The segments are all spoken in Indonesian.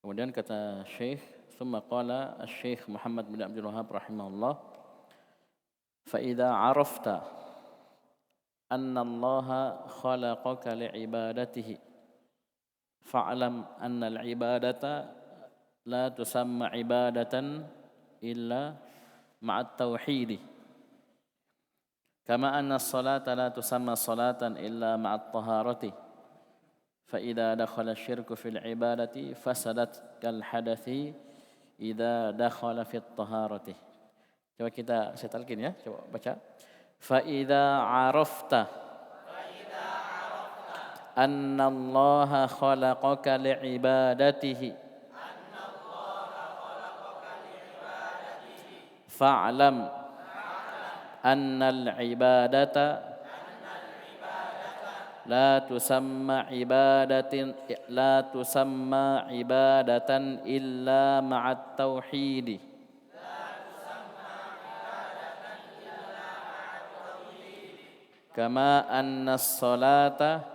Kemudian kata Syekh, "Tsumma qala Asy-Syaikh Muhammad bin Abdul Wahhab rahimahullah, fa idza 'arafta anna Allah khalaqaka li'ibadatihi fa'lam anna al-ibadata la tusamma ibadatan illa ma'at tauhid kama anna as-salata la tusamma salatan illa ma'at taharati fa idza dakhala asy-syirku fil ibadati fasadat kal hadathi idza dakhala fit taharati." Coba saya talqin ya, coba baca. Fa idza 'arafta anna Allah khalaqaka li'ibadatihi fa'lam annal ibadata la tusamma ibadatan illa ma'at tauhid kama anna as-salata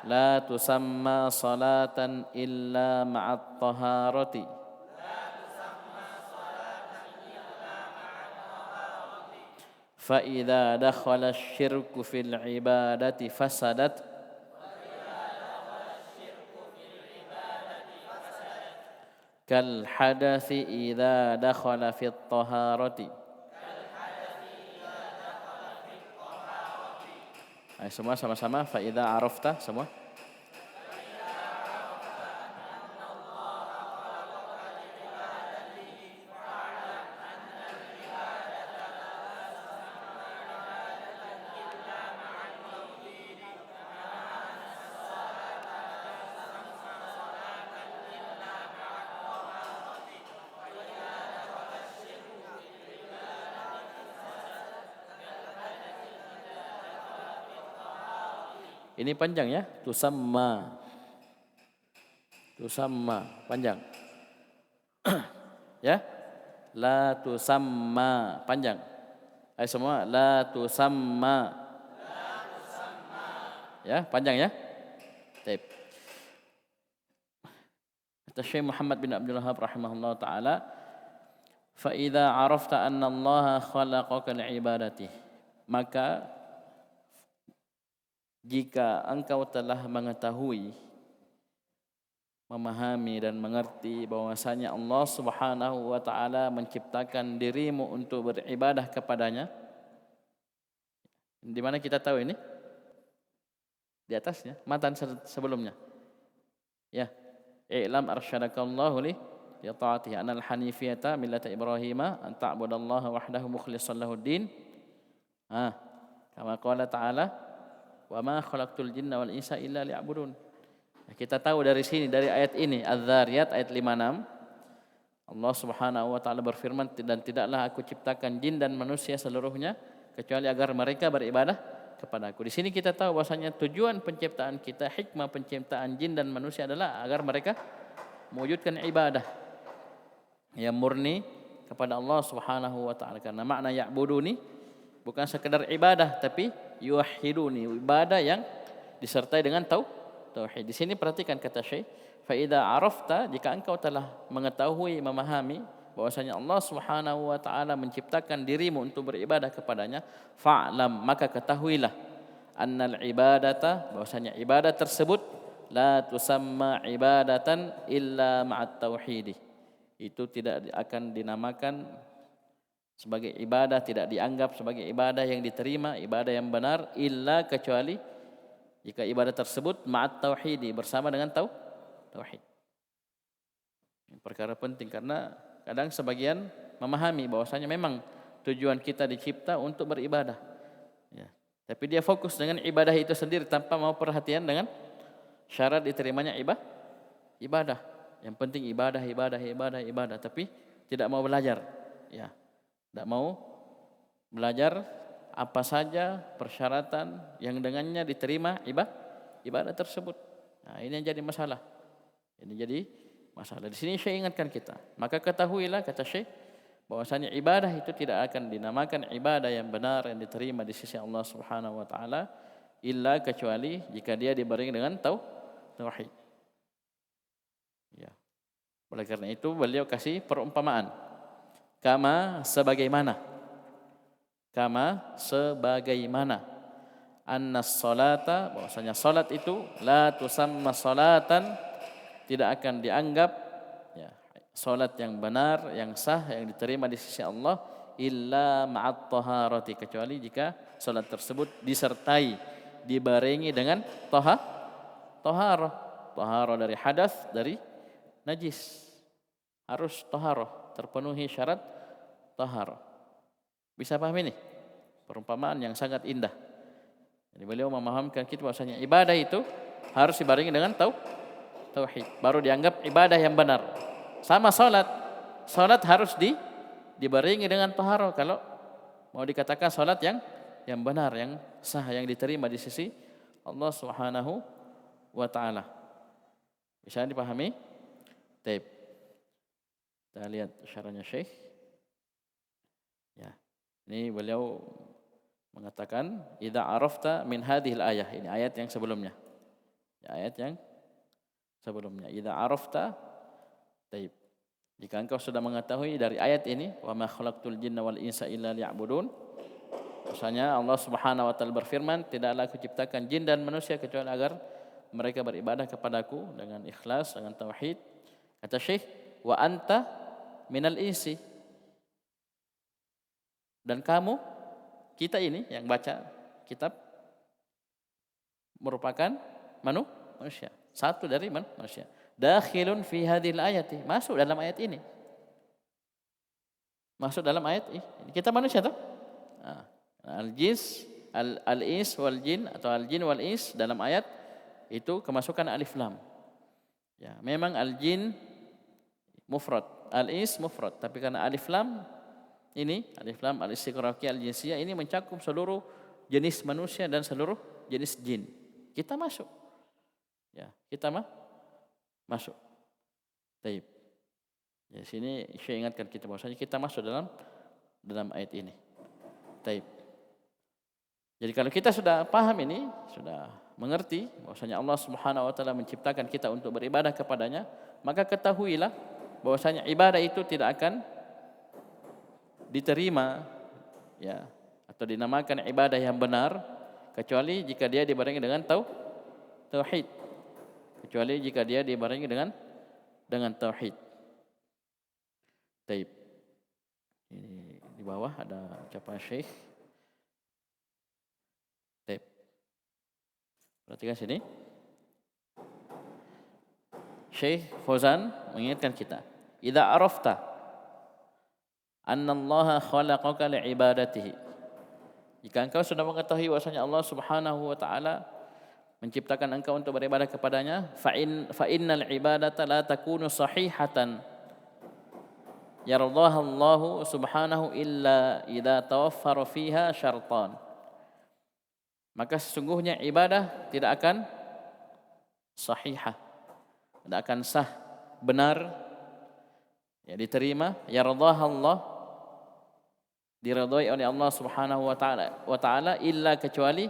la tusamma salatan illa ma'at taharati fa idza dakhala asy-syirku fil ibadati fasadat kal hadathi idza dakhala fit taharati. Ayo semua sama-sama, fa idza arafta semua. Ini panjang ya, tusamma panjang. Ya, la tusamma panjang. Ayo semua, la tusamma. Ya, panjang ya. Baik. Kata Syekh Muhammad bin Abdul Wahhab rahimahullah taala, fa idza 'arafta anna Allah khalaqaka li'ibadatihi, maka jika engkau telah mengetahui, memahami dan mengerti bahwasanya Allah Subhanahu wa taala menciptakan dirimu untuk beribadah kepadanya. Di mana kita tahu ini? Di atasnya, matan sebelumnya. Ya. I'lam arsyadakallahu li ta'atihi anal hanifiyata millata Ibrahima an ta'budallaha wahdahu mukhlishan lahud-din. Kama qala ta'ala, wa ma khalaqtul jinna wal insa illa liya'budun. Kita tahu dari sini, dari ayat ini, Az-Zariyat ayat 56, Allah Subhanahu wa taala berfirman, dan tidaklah aku ciptakan jin dan manusia seluruhnya kecuali agar mereka beribadah kepadaku. Di sini kita tahu bahwasanya tujuan penciptaan kita, hikmah penciptaan jin dan manusia adalah agar mereka mewujudkan ibadah yang murni kepada Allah Subhanahu wa taala. Karena makna ya'buduni bukan sekedar ibadah, tapi yuwahhiduni, ibadah yang disertai dengan tauhid. Di sini perhatikan kata Syekh, fa idza arafta, jika engkau telah mengetahui, memahami bahwasanya Allah Subhanahu wa taala menciptakan dirimu untuk beribadah kepadanya, fa'lam, maka ketahuilah, annal ibadata, bahwasanya ibadah tersebut la tusamma ibadatan illa ma'at tauhid. Itu tidak akan dinamakan sebagai ibadah, tidak dianggap sebagai ibadah yang diterima, ibadah yang benar, illa kecuali jika ibadah tersebut ma'at tauhidi, bersama dengan tauhid. Ini perkara penting karena kadang sebagian memahami bahwasanya memang tujuan kita dicipta untuk beribadah. Ya. Tapi dia fokus dengan ibadah itu sendiri tanpa mau perhatian dengan syarat diterimanya ibadah. Yang penting ibadah, tapi tidak mau belajar. Ya. Tidak mau belajar apa saja persyaratan yang dengannya diterima ibadah tersebut. Nah, ini yang jadi masalah. Di sini saya ingatkan kita. Maka ketahuilah, kata Syekh, bahwasanya ibadah itu tidak akan dinamakan ibadah yang benar yang diterima di sisi Allah Subhanahu wa taala illa kecuali jika dia dibarengi dengan tauhid. Ya. Oleh karena itu beliau kasih perumpamaan. Kama sebagaimana. Kama sebagaimana. Annas salata, bahwasanya salat itu la tusamma salatan, tidak akan dianggap ya, salat yang benar, yang sah, yang diterima di sisi Allah illa ma'at taharati, kecuali jika salat tersebut disertai, dibarengi dengan taharah. Taharah dari hadas, dari najis. Harus taharah, terpenuhi syarat taharah. Bisa paham ini? Perumpamaan yang sangat indah. Jadi beliau memahamkan kita bahwasanya ibadah itu harus dibarengi dengan tauhid, baru dianggap ibadah yang benar. Sama salat. Salat harus dibarengi dengan taharah kalau mau dikatakan salat yang benar, yang sah, yang diterima di sisi Allah Subhanahu wa taala. Bisa dipahami? Baik. Kita lihat syarahnya Syekh. Ya. Ini beliau mengatakan idza arafta min hadhil ayah, ini ayat yang sebelumnya. Ya, ayat yang sebelumnya. Idza arafta, taib. Jika engkau sudah mengetahui dari ayat ini, wa ma khalaqtul jinna wal insa illa liya'budun. Maksudnya Allah Subhanahu wa taala berfirman, tidaklah aku ciptakan jin dan manusia kecuali agar mereka beribadah kepadaku dengan ikhlas, dengan tauhid. Kata Syekh, wa anta minal insi. Dan kamu, kita ini yang baca kitab merupakan manusia, satu dari manusia. Dakhilun fi hadhil ayati, masuk dalam ayat ini. Masuk dalam ayat ini. Kita manusia toh? Al-jins, al-ins wal jin atau al-jin wal ins dalam ayat itu kemasukan alif lam. Ya, memang al-jin mufrad, al-ins mufrad, tapi karena alif lam ini, alif lam al-istiqraqiyah al-jinsiyah ini mencakup seluruh jenis manusia dan seluruh jenis jin. Kita masuk. Ya, kita masuk. Taib. Ya, sini saya ingatkan kita bahwasanya kita masuk dalam ayat ini. Taib. Jadi kalau kita sudah paham ini, sudah mengerti bahwasanya Allah Subhanahu wa taala menciptakan kita untuk beribadah kepadanya, maka ketahuilah bahwasanya ibadah itu tidak akan diterima ya atau dinamakan ibadah yang benar kecuali jika dia dibarengi dengan tauhid. Kecuali jika dia dibarengi dengan tauhid. Taib. Ini di bawah ada ucapan Syekh. Taib. Perhatikan sini. Syekh Fauzan mengingatkan kita, idza arafta anna Allah khalaqaka li'ibadatihi. Jika engkau sudah mengetahui bahwasanya Allah Subhanahu wa taala menciptakan engkau untuk beribadah kepadanya, fa innal ibadata la takunu sahihatan yardaha Allah Subhanahu illa idza tawaffara fiha syartan. Maka sesungguhnya ibadah tidak akan sahihah, tidak akan sah, benar, ya diterima, yardaha Allah, diridhai oleh Allah Subhanahu wa taala illa kecuali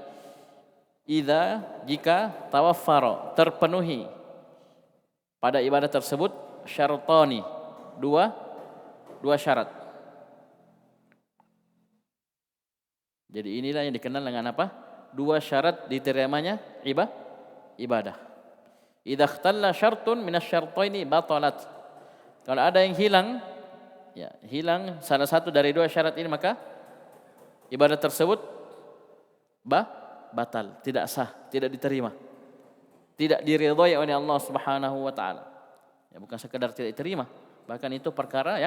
idza jika tawaffara terpenuhi pada ibadah tersebut syartani, dua syarat. Jadi inilah yang dikenal dengan apa? Dua syarat diterimanya ibadah. Idza ikhtalla syartun minasyartaini batalat. Kalau ada yang hilang, ya, hilang salah satu dari dua syarat ini, maka ibadah tersebut batal, tidak sah, tidak diterima, tidak diridhai oleh Allah Subhanahu wa taala. Ya, bukan sekedar tidak diterima, bahkan itu perkara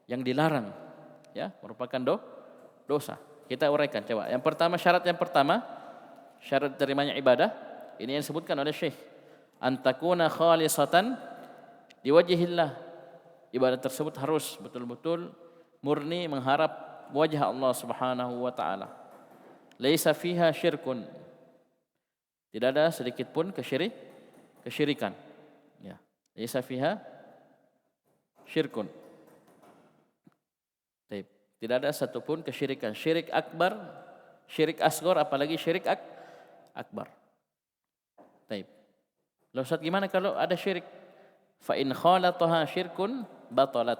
yang dilarang, ya, merupakan dosa. Kita uraikan coba. Yang pertama, syarat diterimanya ibadah ini yang disebutkan oleh Syekh, antakuna khalisatan liwajhillah. Ibadah tersebut harus betul-betul murni mengharap wajah Allah Subhanahu wa taala. Laisa fiha syirkun. Tidak ada sedikit pun kesyirikan. Ya. Laisa fiha syirkun. Baik. Tidak ada satupun kesyirikan. Syirik akbar, syirik asghar, apalagi syirik akbar. Baik. Lalu Ustaz, gimana kalau ada syirik Fa in khalataha syirkun batalat.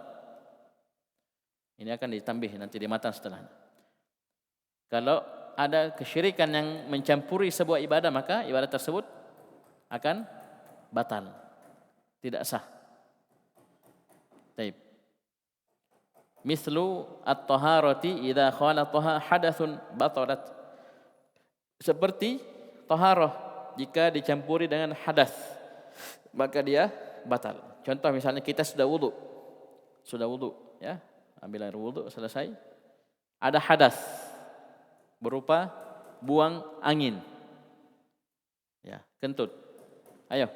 Ini akan ditambah nanti di matan setelahnya. Kalau ada kesyirikan yang mencampuri sebuah ibadah, maka ibadah tersebut akan batal, tidak sah. Taib. Mislu at-taharati idza khalataha hadathun batalat. Seperti taharah jika dicampuri dengan hadas, maka dia batal. Contoh misalnya kita sudah wudu, ya, ambil air wudu selesai, ada hadas berupa buang angin, ya, kentut. Ayo,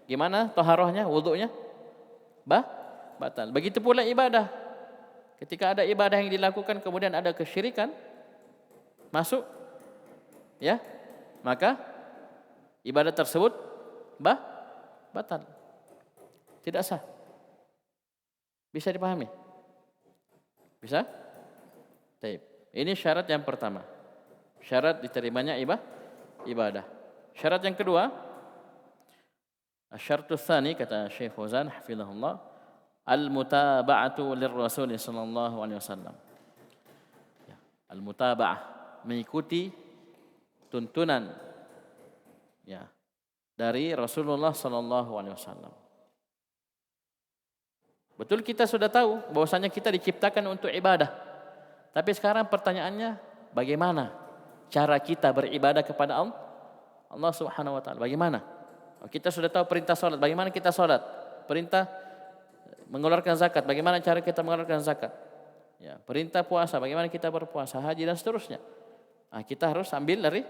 gimana taharahnya, wudunya? Batal. Begitu pula ibadah. Ketika ada ibadah yang dilakukan kemudian ada kesyirikan masuk, ya, maka ibadah tersebut batal, tidak sah. Bisa dipahami? Bisa? Taib. Ini syarat yang pertama. Syarat diterimanya ibadah. Syarat yang kedua, asy-syartu tsani, kata Syekh Fauzan hafizahullah, al-mutaba'atu lirrasul sallallahu alaihi wasallam. Ya, al-mutaba'ah, mengikuti tuntunan, ya, dari Rasulullah sallallahu alaihi wasallam. Betul, kita sudah tahu bahwasanya kita diciptakan untuk ibadah. Tapi sekarang pertanyaannya, bagaimana cara kita beribadah kepada Allah Subhanahu wa taala? Bagaimana? Kita sudah tahu perintah salat, bagaimana kita salat? Perintah mengeluarkan zakat, bagaimana cara kita mengeluarkan zakat? Ya, perintah puasa, bagaimana kita berpuasa, haji dan seterusnya. Nah, kita harus ambil dari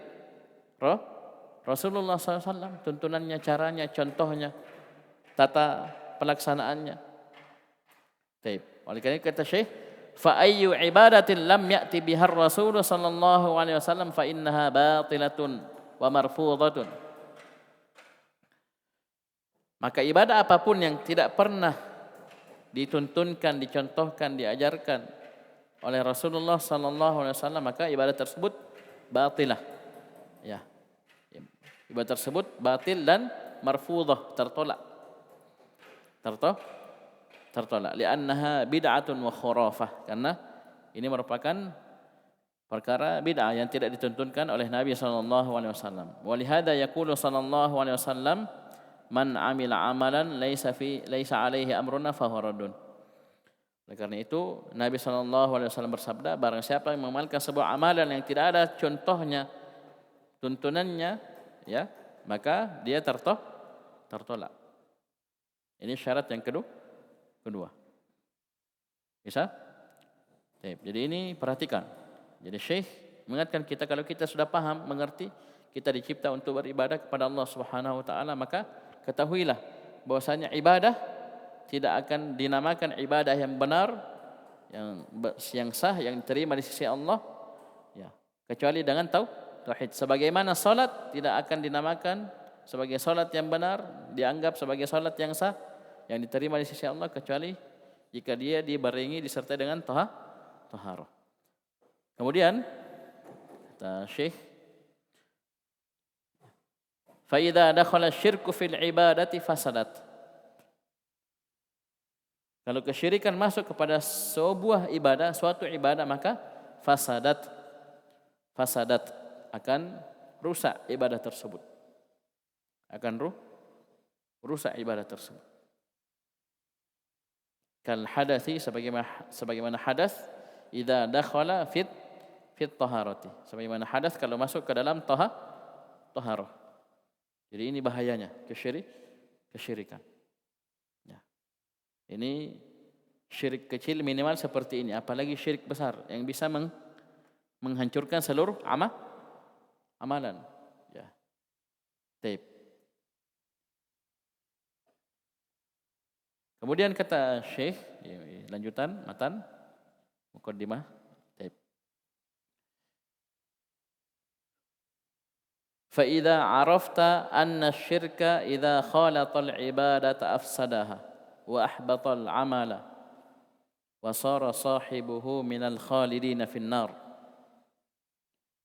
Rasulullah SAW, tuntunannya, caranya, contohnya, tata pelaksanaannya. Baik. Oleh karena itu kata Syekh, fa ayyu ibadatin lam ya'ti biha Rasul sallallahu alaihi wasallam fa innaha batilatun wa marfudatun. Maka ibadah apapun yang tidak pernah dituntunkan, dicontohkan, diajarkan oleh Rasulullah sallallahu alaihi wasallam, maka ibadah tersebut batilah. Ya. Ibadah tersebut batil dan marfudah, tertolak. Tertolak. Li'annaha bid'atun wa khurafah. Karena ini merupakan perkara bid'ah yang tidak dituntunkan oleh Nabi sallallahu alaihi wasallam. Wa lihada yaqulu sallallahu alaihi wasallam, man 'amila 'amalan laisa alaihi amruna fa huwa raddun. Oleh karena itu Nabi sallallahu alaihi wasallam bersabda, barang siapa yang mengamalkan sebuah amalan yang tidak ada contohnya, tuntunannya, ya, maka dia tertolak. Ini syarat yang kedua. Bisa? Jadi ini perhatikan. Jadi Syekh mengingatkan kita, kalau kita sudah paham, mengerti, kita dicipta untuk beribadah kepada Allah Subhanahu wa taala, maka ketahuilah bahwasanya ibadah tidak akan dinamakan ibadah yang benar, yang sah, yang diterima di sisi Allah, ya, kecuali dengan tauhid. Sebagaimana salat tidak akan dinamakan sebagai salat yang benar, dianggap sebagai salat yang sah, yang diterima di sisi Allah, kecuali jika dia dibarengi, disertai dengan taharah. Kemudian kata Syekh, fa idza dakhala syirku fil ibadati fasadat. Kalau kesyirikan masuk kepada sebuah ibadah, suatu ibadah, maka fasadat akan rusak ibadah tersebut. Rusak ibadah tersebut. Kal hadathi, sebagaimana hadas, idza dakhala fit taharati, sebagaimana hadas kalau masuk ke dalam taharah. Jadi ini bahayanya kesyirikan. Ya. Ini syirik kecil minimal seperti ini, apalagi syirik besar yang bisa menghancurkan seluruh amalan. Ya. Taib. Kemudian kata Syekh, lanjutan matan muqaddimah. Taib. Fa idza arafta anna asy-syirka idza khalata al-ibadata afsadaha wa ahbata al-amala wa sara sahibuhu minal khalidina fin-nar.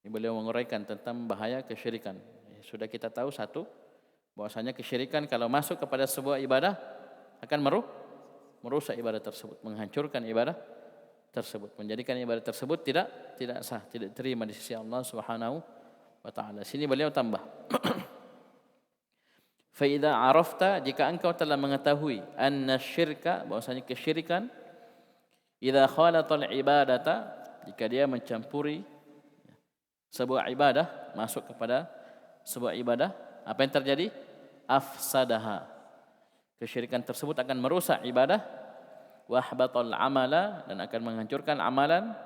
Ini beliau menguraikan tentang bahaya kesyirikan. Sudah kita tahu satu, bahwasanya kesyirikan kalau masuk kepada sebuah ibadah akan merusak ibadah tersebut, menghancurkan ibadah tersebut, menjadikan ibadah tersebut tidak sah, tidak terima di sisi Allah Subhanahu wa taala. Sini beliau tambah fa idza arafta, jika engkau telah mengetahui anna syirka, bahwasanya kesyirikan, idza khalatal ibadata, jika dia mencampuri sebuah ibadah, masuk kepada sebuah ibadah, apa yang terjadi? Afsadaha, kesyirikan tersebut akan merusak ibadah, wa ahbatal amala, dan akan menghancurkan amalan,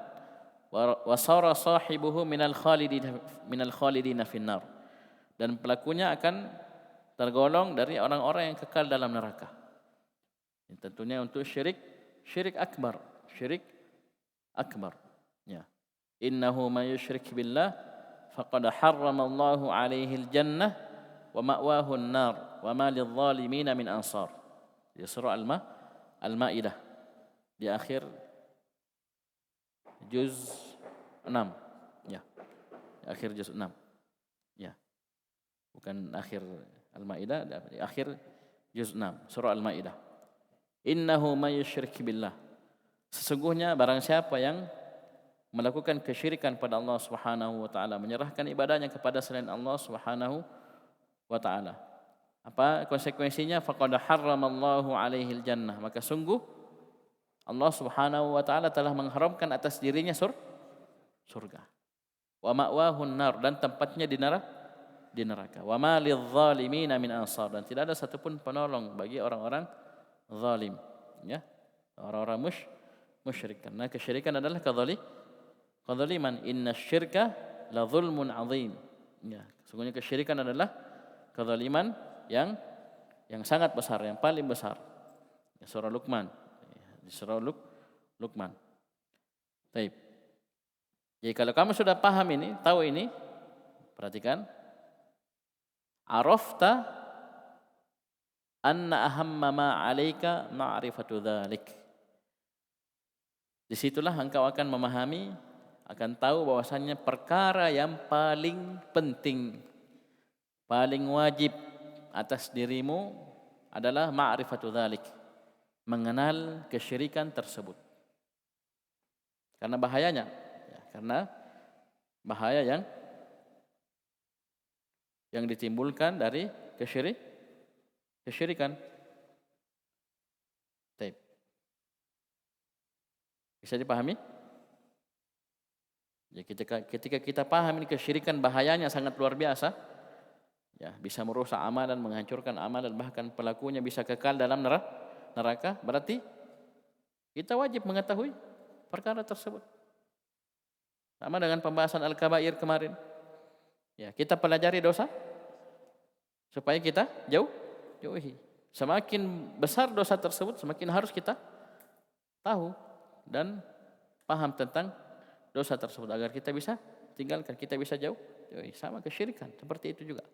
wa sara sahibuhu minal khalidina finnar, dan pelakunya akan tergolong dari orang-orang yang kekal dalam neraka. Ini tentunya untuk syirik akbar, ya. Innahu may yusyrik billah faqad harrama Allahu alaihi al-jannah wa ma'wahu an-nar wa ma lidh-dhalimin min ansar. Di surah Al-Maidah di akhir juz 6, ya. Di akhir juz 6. Ya. Bukan akhir Al-Maidah, di akhir juz 6 surah Al-Maidah. Innahu may yusyrik billah, sesungguhnya barang siapa yang melakukan kesyirikan pada Allah Subhanahu wa taala, menyerahkan ibadahnya kepada selain Allah Subhanahu wa taala, apa konsekuensinya? Faqad harramallahu alaihi al-jannah, maka sungguh Allah Subhanahu wa taala telah mengharamkan atas dirinya surga. Wa ma'wahu an-nar, dan tempatnya di neraka. Wa ma lidh-dhalimin min ansar, dan tidak ada satupun penolong bagi orang-orang zalim, ya. Orang-orang musyrik. Karena kesyirikan adalah kadzaliman. Innasyirka la dzulmun 'adzim. Ya, sesungguhnya kesyirikan adalah kedzaliman yang sangat besar, yang paling besar. Ya, surah Luqman. Di surah Luqman. Baik. Jadi kalau kamu sudah paham ini, tahu ini, perhatikan. Arafta anna ahamma ma 'alaika ma'rifatu dzalik. Disitulah engkau akan memahami, akan tahu bahwasannya perkara yang paling penting, paling wajib atas dirimu adalah ma'rifatu dzalik, mengenal kesyirikan tersebut. Karena bahayanya, ya, karena bahaya yang ditimbulkan dari kesyirikan. Baik. Bisa dipahami? Ya, ketika kita paham ini kesyirikan bahayanya sangat luar biasa, ya, bisa merusak amalan, menghancurkan amalan, bahkan pelakunya bisa kekal dalam neraka, berarti kita wajib mengetahui perkara tersebut. Sama dengan pembahasan al-kabair kemarin. Ya, kita pelajari dosa supaya kita jauhi. Semakin besar dosa tersebut, semakin harus kita tahu dan paham tentang dosa tersebut agar kita bisa tinggalkan, kita bisa jauhi. Sama kesyirikan, seperti itu juga.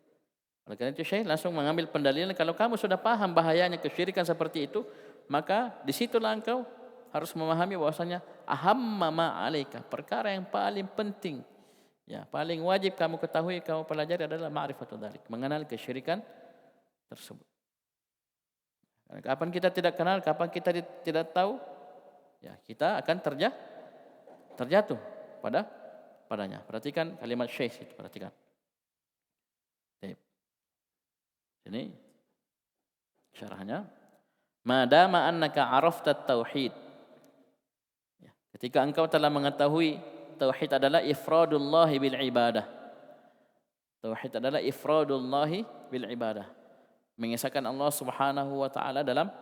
Oleh karena itu Syekh langsung mengambil pendalilan, kalau kamu sudah paham bahayanya kesyirikan seperti itu, maka disitulah engkau harus memahami bahwasanya ahamma ma 'alaika, perkara yang paling penting, ya, paling wajib kamu ketahui, kamu pelajari adalah ma'rifatu dzalik, mengenal kesyirikan tersebut. Kapan kita tidak kenal, kapan kita tidak tahu, ya, kita akan terjatuh padanya. Perhatikan kalimat Syekh itu, perhatikan. Baik. Ini syarahnya. Madama annaka arafta tauhid. Ya, ketika engkau telah mengetahui tauhid adalah ifradullah bil ibadah. Tauhid adalah ifradullah bil ibadah. Mengesahkan Allah Subhanahu wa taala dalam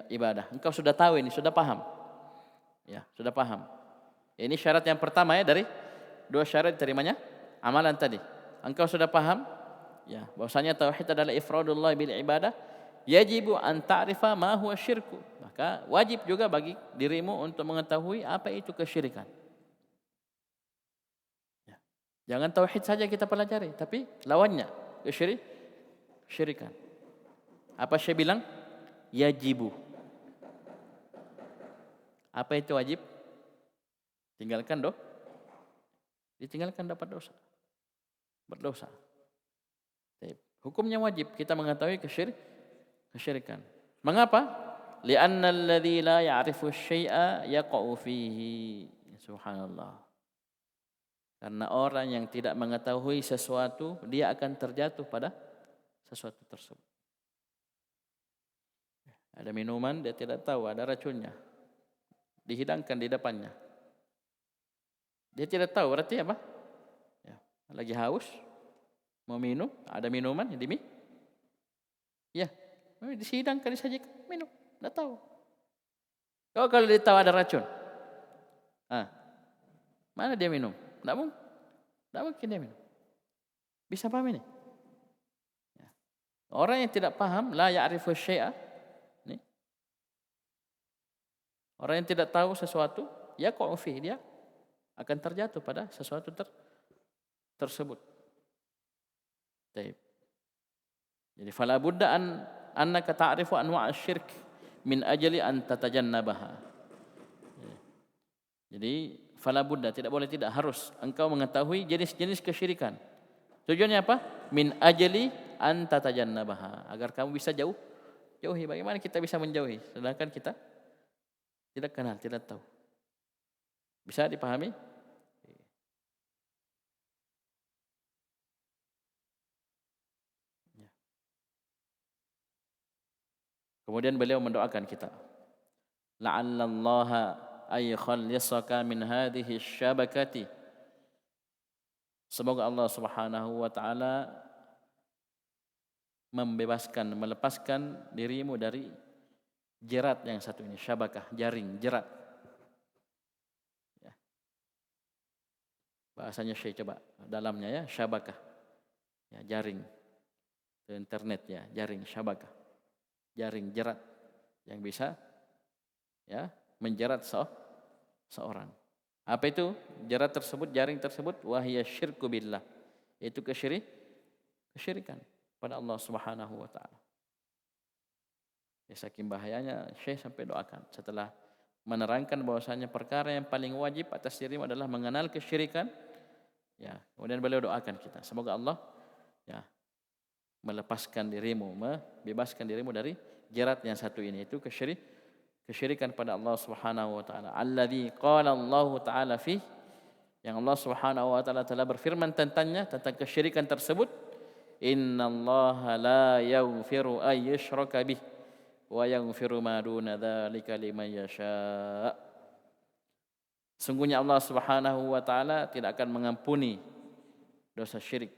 ibadah. Engkau sudah tahu ini, sudah paham. Ya, sudah paham. Ini syarat yang pertama, ya, dari dua syarat diterimanya amalan tadi. Engkau sudah paham, ya, bahwasanya tauhid adalah ifradullah bil ibadah, yajibu an ta'rifa ma huwa syirku. Maka wajib juga bagi dirimu untuk mengetahui apa itu kesyirikan. Ya. Jangan tauhid saja kita pelajari, tapi lawannya kesyirikan. Apa Syekh bilang? Yajibu. Apa itu wajib? Tinggalkan ditinggalkan dapat dosa. Berdosa. Hukumnya wajib kita mengetahui kesyirikan. Mengapa? Li'anna alladhi la ya'rifu syai'a yaqa'u fihi. Subhanallah. Karena orang yang tidak mengetahui sesuatu, dia akan terjatuh pada sesuatu tersebut. Ada minuman, dia tidak tahu ada racunnya. Dihidangkan di depannya. Dia tidak tahu, berarti apa? Ya, lagi haus, mau minum, ada minuman, ya, dihidangkan, disajikan, minum, tidak tahu. Kalau dia tahu ada racun, mana dia minum? Tidak mungkin dia minum. Bisa paham ini? Ya. Orang yang tidak paham, la ya'rifu syai'a. Orang yang tidak tahu sesuatu, yaqa'u fihi, dia akan terjatuh pada sesuatu tersebut. Baik. Jadi fala budda annaka ta'rifu anwa' asy-syirk min ajli an tatajannabaha. Jadi fala budda, tidak boleh tidak, harus engkau mengetahui jenis-jenis kesyirikan. Tujuannya apa? Min ajli an tatajannabaha, agar kamu bisa jauhi. Bagaimana kita bisa menjauhi sedangkan kita tidak kenal, tidak tahu. Bisa dipahami? Kemudian beliau mendoakan kita. La'allallaha ay khallisaka min hadhihi syabakati. Semoga Allah Subhanahu wa taala melepaskan dirimu dari jerat yang satu ini, syabakah, jaring, jerat. Ya. Bahasanya Syekh coba dalamnya ya, syabakah. Ya, jaring. Itu internet ya, jaring, syabakah. Jaring, jerat yang bisa ya menjerat seorang. Apa itu jerat tersebut, jaring tersebut? Wahya syirku billah. Itu kesyirikan pada Allah Subhanahu wa taala. Ya, saking bahayanya, Syekh sampai doakan setelah menerangkan bahwasanya perkara yang paling wajib atas dirimu adalah mengenal kesyirikan. Ya, kemudian beliau doakan kita, semoga Allah ya melepaskan dirimu, membebaskan dirimu dari jerat yang satu ini, itu kesyirikan pada Allah Subhanahu wa taala. Alladzi qala Allah taala fi, yang Allah Subhanahu wa taala telah berfirman tentangnya, tentang kesyirikan tersebut, innallaha la yaghfiru ay yushraka bih wa yaghfiru ma duna dzalika liman yasha. Sungguhnya Allah Subhanahu wa taala tidak akan mengampuni dosa syirik.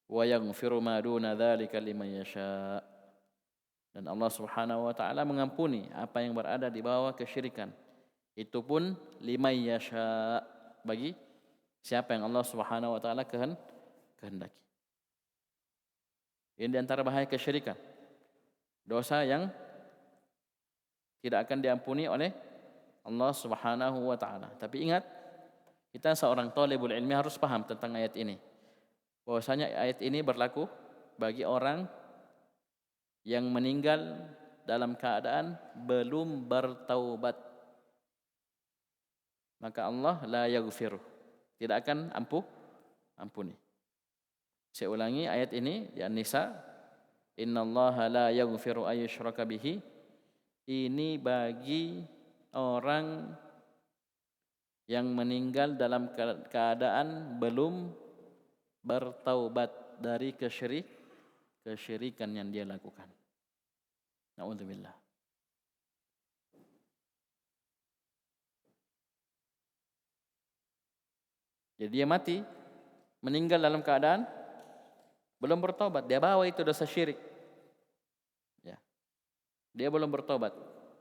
Wa yaghfiru ma duna dzalika liman yasha. Dan Allah Subhanahu wa taala mengampuni apa yang berada di bawah kesyirikan. Itu pun liman yasha, bagi siapa yang Allah Subhanahu wa taala kehendaki. Ini di antara bahaya kesyirikan. Dosa yang tidak akan diampuni oleh Allah Subhanahu wa taala. Tapi ingat, kita seorang thalibul ilmi harus paham tentang ayat ini. Bahwasanya ayat ini berlaku bagi orang yang meninggal dalam keadaan belum bertaubat. Maka Allah la yaghfiru, tidak akan ampuni. Saya ulangi ayat ini di An-Nisa, innallaha la yaghfiru ay yushraka bihi. Ini bagi orang yang meninggal dalam keadaan belum bertaubat dari kesyirikan yang dia lakukan. Na'udzubillah. Jadi dia mati, meninggal dalam keadaan belum bertobat, dia bawa itu dosa syirik. Ya. Dia belum bertobat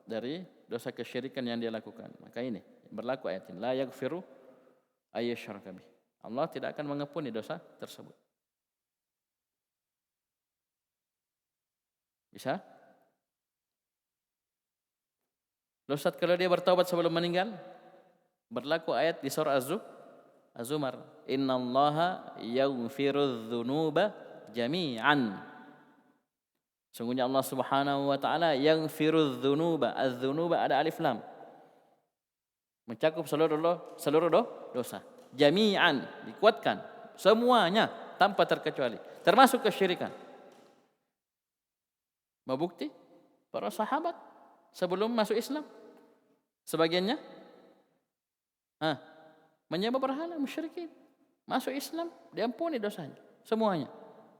dari dosa kesyirikan yang dia lakukan. Maka ini berlaku ayat ini, la yaghfiru ay yushraka bih. Allah tidak akan mengampuni dosa tersebut. Bisa? Ustaz, kalau dia bertobat sebelum meninggal, berlaku ayat di surah Az-Zumar, innallaha yaghfirudz dzunuba jami'an. Sungguhnya Allah Subhanahu wa taala yaghfirudz dzunuba, az-dzunuba ada alif lam, mencakup seluruh dosa. Jami'an, dikuatkan semuanya tanpa terkecuali, termasuk kesyirikan. Mau bukti? Para sahabat sebelum masuk Islam, sebagiannya menyembah berhala, musyrikin. Masuk Islam, diampuni dosanya, semuanya.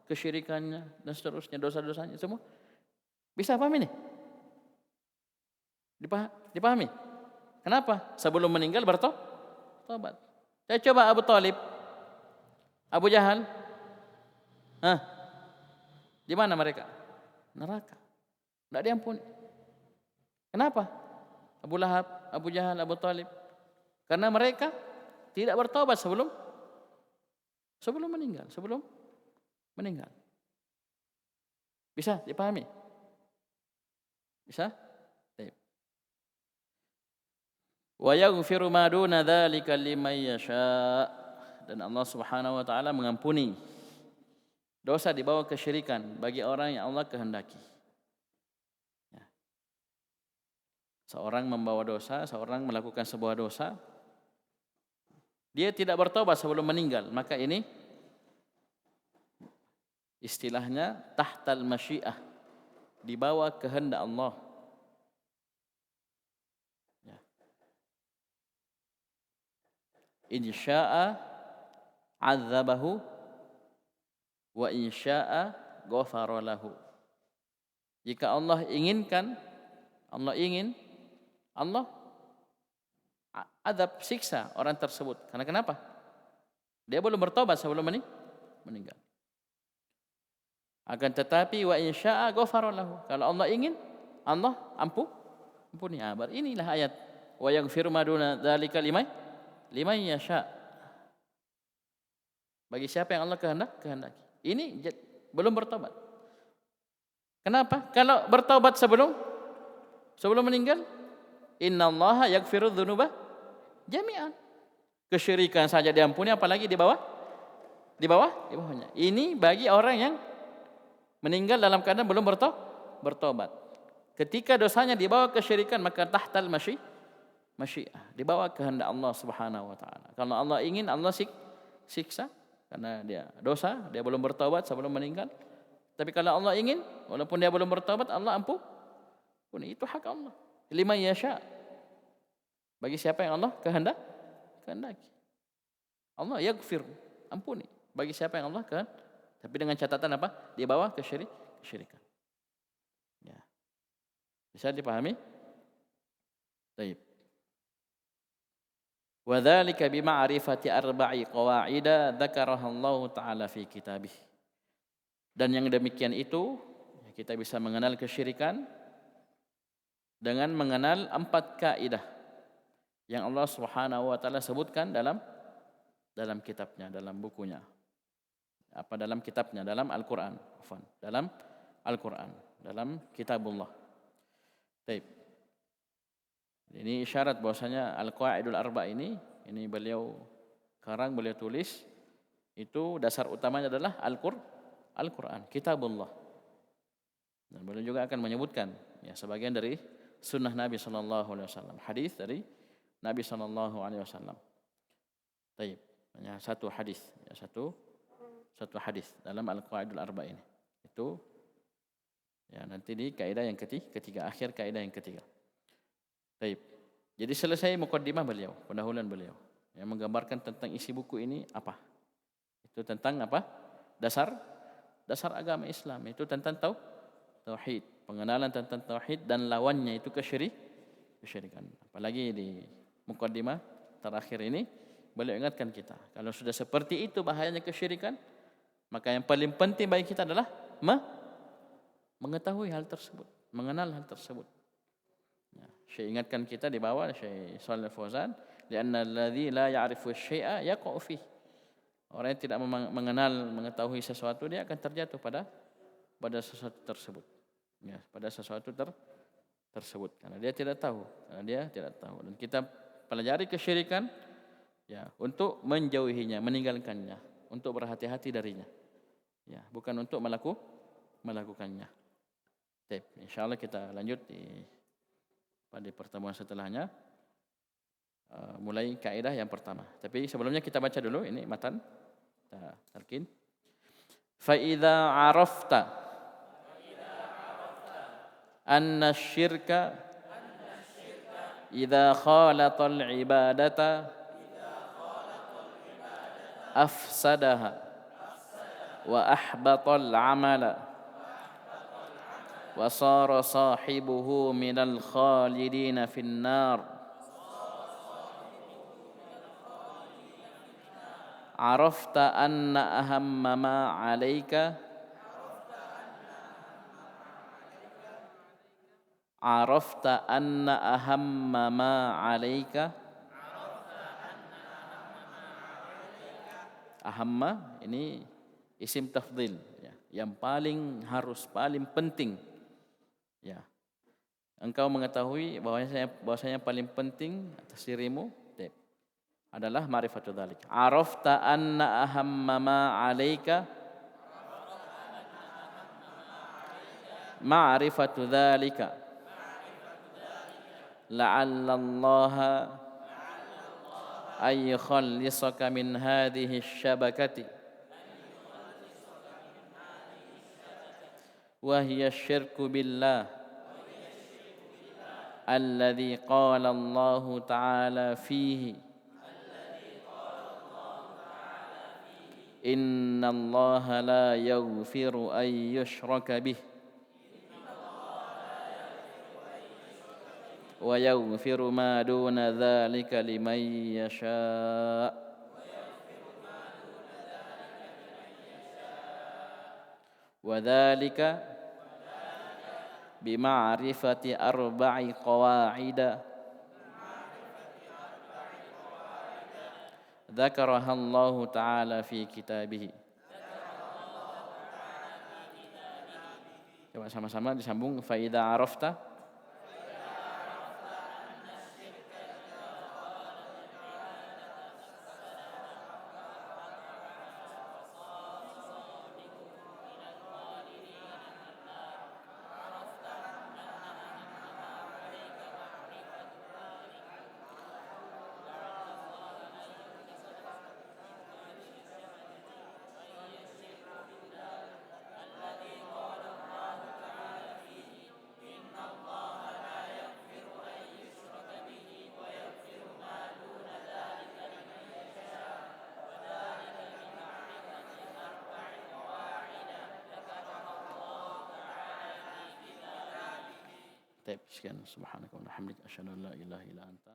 Kesyirikannya dan seterusnya, dosa-dosanya semua. Bisa pahami nih? Dipahami? Kenapa? Sebelum meninggal bertobat. Saya coba Abu Talib, Abu Jahal, di mana mereka? Neraka. Tidak diampuni. Kenapa? Abu Lahab, Abu Jahal, Abu Talib. Karena mereka tidak bertobat sebelum meninggal. Bisa dipahami? Bisa? Baik. Wa yaghfiru ma duna dzalika liman yasha. Dan Allah Subhanahu wa taala mengampuni dosa di bawah kesyirikan bagi orang yang Allah kehendaki. Ya. Seorang membawa dosa, seorang melakukan sebuah dosa, dia tidak bertobat sebelum meninggal, maka ini istilahnya tahtal masyiah, di bawah kehendak Allah. Ya. In syaa azabahu wa in syaa ghafara lahu. Jika Allah inginkan, Allah azab, siksa orang tersebut. Karena kenapa? Dia belum bertobat sebelum meninggal. Akan tetapi wa in syaa ghafara lahu. Kalau Allah ingin, Allah ampuni. Inilah ayat wa yaghfiru ma duna dzalika liman yasha. Bagi siapa yang Allah kehendaki. Ini belum bertobat. Kenapa? Kalau bertobat sebelum meninggal, innallaha yaghfiru dzunuba jami'an. Kesyirikan saja diampuni, apalagi di bawahnya. Ini bagi orang yang meninggal dalam keadaan belum bertobat. Ketika dosanya di bawah kesyirikan, maka tahtal masyiah, di bawah kehendak Allah Subhanahu wa taala. Kalau Allah ingin, Allah siksa karena dia dosa, dia belum bertobat sebelum meninggal. Tapi kalau Allah ingin, walaupun dia belum bertobat, Allah ampuni. Itu hak Allah. Liman yasha. Bagi siapa yang Allah kehendaki. Allah yaghfir, ampuni. Bagi siapa yang Allah kehendaki. Tapi dengan catatan apa? Di bawah kesyirikan. Ya. Bisa dipahami? Baik. Wa dzalika bi ma'rifati arba'i qawaida dzakaraha Allah taala fi kitabih. Dan yang demikian itu kita bisa mengenal kesyirikan dengan mengenal 4 kaidah yang Allah Subhanahu wa taala sebutkan dalam kitabnya, dalam bukunya. Dalam kitabnya, dalam Al-Qur'an, dalam Al-Qur'an, dalam kitabullah. Baik. Ini isyarat bahwasanya Al-Qawaidul Arba ini beliau karang, beliau tulis, itu dasar utamanya adalah Al-Qur'an, kitabullah. Dan beliau juga akan menyebutkan sebagian dari sunnah Nabi sallallahu alaihi wasallam, hadis dari Nabi sallallahu alaihi wasallam. Baik, hanya satu hadis, satu hadis dalam Al-Qawaidul Arba ini. Itu nanti di kaidah yang ketiga, akhir kaidah yang ketiga. Baik. Jadi selesai mukaddimah beliau, pendahuluan beliau yang menggambarkan tentang isi buku ini apa. Itu tentang apa? Dasar agama Islam, itu tentang tauhid, pengenalan tentang tauhid dan lawannya itu kesyirikan. Apalagi di mukaddimah terakhir ini beliau ingatkan kita, kalau sudah seperti itu bahayanya kesyirikan, maka yang paling penting bagi kita adalah mengetahui hal tersebut, mengenal hal tersebut. Syekh ingatkan kita di bawah, Syekh Shalih Fauzan, li'anna alladzi la ya'rifu syai'a yaqa'u fihi. Orang yang tidak mengetahui sesuatu, dia akan terjatuh pada sesuatu tersebut. Pada sesuatu tersebut karena dia tidak tahu, Dan kita pelajari kesyirikan untuk menjauhinya, meninggalkannya, untuk berhati-hati darinya. Bukan untuk melakukannya. Baik, insyaallah kita lanjut pada pertemuan setelahnya, mulai kaidah yang pertama. Tapi sebelumnya kita baca dulu ini matan talqin. Fa idza arafta anna syirka idza khalatal ibadata afsadaha wa ahbatal amala wa sara sahibuhu minal khalidina finnar. Arafta anna ahamma ma 'alaika Arafta anna ahamma ma 'alaika. Ahamma ini isim tafdhil ya, yang paling harus, paling penting ya. Engkau mengetahui bahwasanya paling penting atas dirimu adalah ma'rifatu dzalik. Arafta anna ahamma ma 'alaika ma'rifatu dzalika la'alla Allah ay yukhallisaka min hadhihi asy-syabakati wa hiya asyirku billah alladhi qala Allah ta'ala fihi inna Allah la yaghfiru an yushraka bih wa yaghfiru ma duna dzalika liman yasha. Wa dzalika bima'rifati arba'i qawa'ida dzakaraha Allah ta'ala fi kitabih. Coba sama-sama disambung. Fa idza arafta Sekian subhanaka wa bihamdika asyhadu an la ilaha illa anta